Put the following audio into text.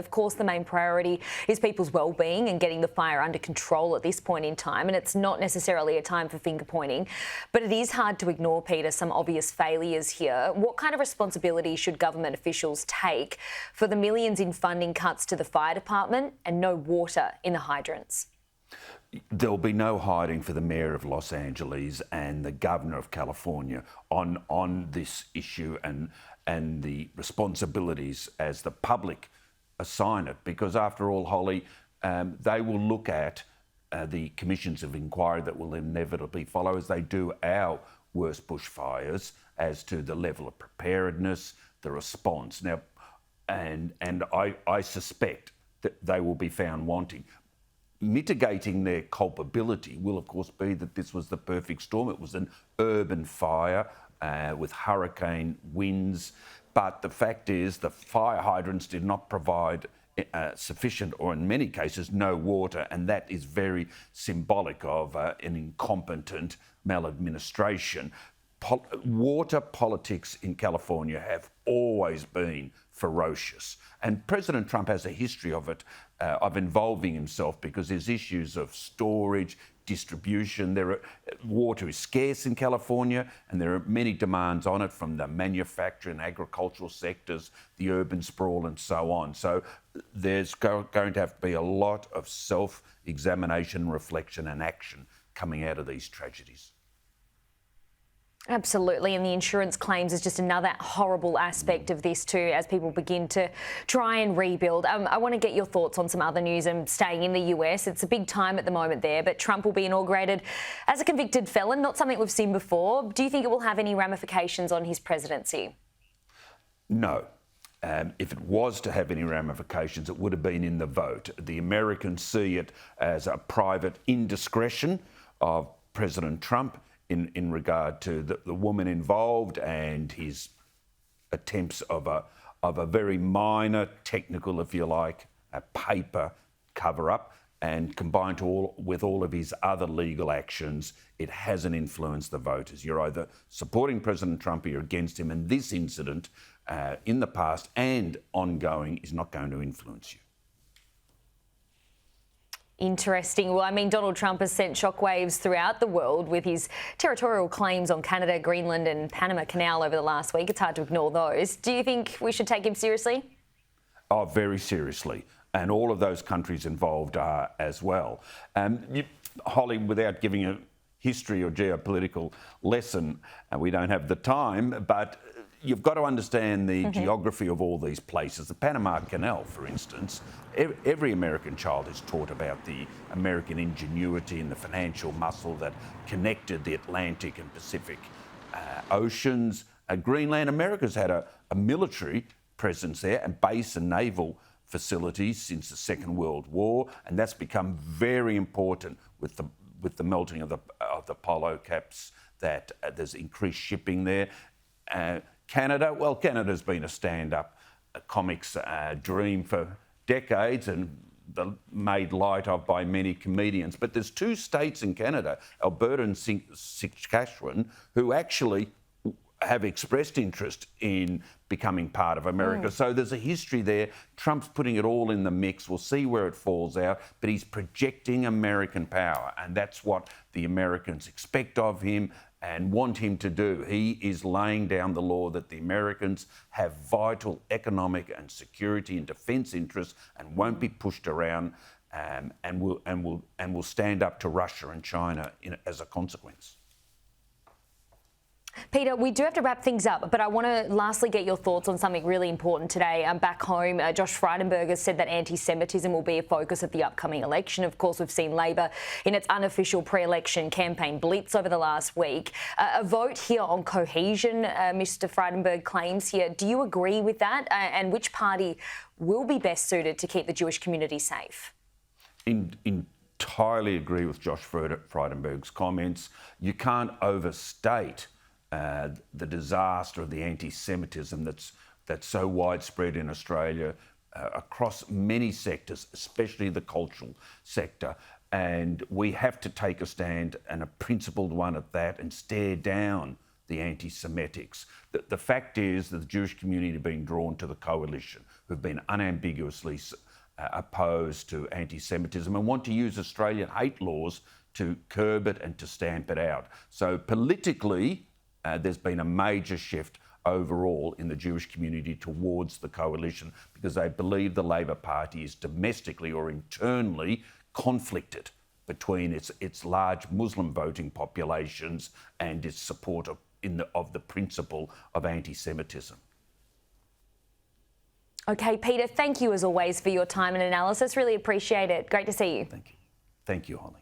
Of course, the main priority is people's well-being and getting the fire under control at this point in time, and it's not necessarily a time for finger-pointing. But it is hard to ignore, Peter, some obvious failures here. What kind of responsibility should government officials take for the millions in funding cuts to the fire department and no water in the hydrants? There'll be no hiding for the Mayor of Los Angeles and the Governor of California on this issue and the responsibilities as the public assign it, because after all, Holly, they will look at the commissions of inquiry that will inevitably follow, as they do our worst bushfires, as to the level of preparedness, the response. Now, and I suspect that they will be found wanting. Mitigating their culpability will, of course, be that this was the perfect storm. It was an urban fire with hurricane winds. But the fact is the fire hydrants did not provide sufficient, or in many cases, no water. And that is very symbolic of an incompetent maladministration. Water politics in California have always been ferocious. And President Trump has a history of it, of involving himself, because there's issues of storage, distribution. Water is scarce in California, and there are many demands on it from the manufacturing and agricultural sectors, the urban sprawl, and so on. So there's going to have to be a lot of self-examination, reflection, and action coming out of these tragedies. Absolutely, and the insurance claims is just another horrible aspect of this too, as people begin to try and rebuild. I want to get your thoughts on some other news and staying in the US. It's a big time at the moment there, but Trump will be inaugurated as a convicted felon, not something we've seen before. Do you think it will have any ramifications on his presidency? No. If it was to have any ramifications, it would have been in the vote. The Americans see it as a private indiscretion of President Trump in regard to the woman involved and his attempts of a very minor, technical, if you like, a paper cover-up, and combined with all of his other legal actions, it hasn't influenced the voters. You're either supporting President Trump or you're against him, and this incident in the past and ongoing is not going to influence you. Interesting. Well, I mean, Donald Trump has sent shockwaves throughout the world with his territorial claims on Canada, Greenland and Panama Canal over the last week. It's hard to ignore those. Do you think we should take him seriously? Oh, very seriously. And all of those countries involved are as well. Holly, without giving a history or geopolitical lesson, and we don't have the time, but you've got to understand the geography of all these places. The Panama Canal, for instance, every American child is taught about the American ingenuity and the financial muscle that connected the Atlantic and Pacific oceans. Greenland, America's had a military presence there and base and naval facilities since the Second World War, and that's become very important with the melting of the polo caps, that there's increased shipping there. Canada, well, Canada's been a stand-up comics dream for decades and made light of by many comedians. But there's two states in Canada, Alberta and Saskatchewan, who actually have expressed interest in becoming part of America. So there's a history there. Trump's putting it all in the mix. We'll see where it falls out, but he's projecting American power, and that's what the Americans expect of him and want him to do. He is laying down the law that the Americans have vital economic and security and defence interests and won't be pushed around, and will stand up to Russia and China as a consequence. Peter, we do have to wrap things up, but I want to lastly get your thoughts on something really important today. Back home, Josh Frydenberg has said that anti-Semitism will be a focus of the upcoming election. Of course, we've seen Labor in its unofficial pre-election campaign blitz over the last week. A vote here on cohesion, Mr Frydenberg claims here. Do you agree with that? And which party will be best suited to keep the Jewish community safe? Entirely agree with Josh Frydenberg's comments. You can't overstate the disaster of the anti-Semitism that's so widespread in Australia across many sectors, especially the cultural sector. And we have to take a stand, and a principled one at that, and stare down the anti-Semitics. The fact is that the Jewish community have been drawn to the coalition, who've been unambiguously opposed to anti-Semitism and want to use Australian hate laws to curb it and to stamp it out. So politically, there's been a major shift overall in the Jewish community towards the coalition because they believe the Labor Party is domestically or internally conflicted between its large Muslim voting populations and its support of the principle of anti-Semitism. Okay, Peter, thank you as always for your time and analysis. Really appreciate it. Great to see you. Thank you. Thank you, Holly.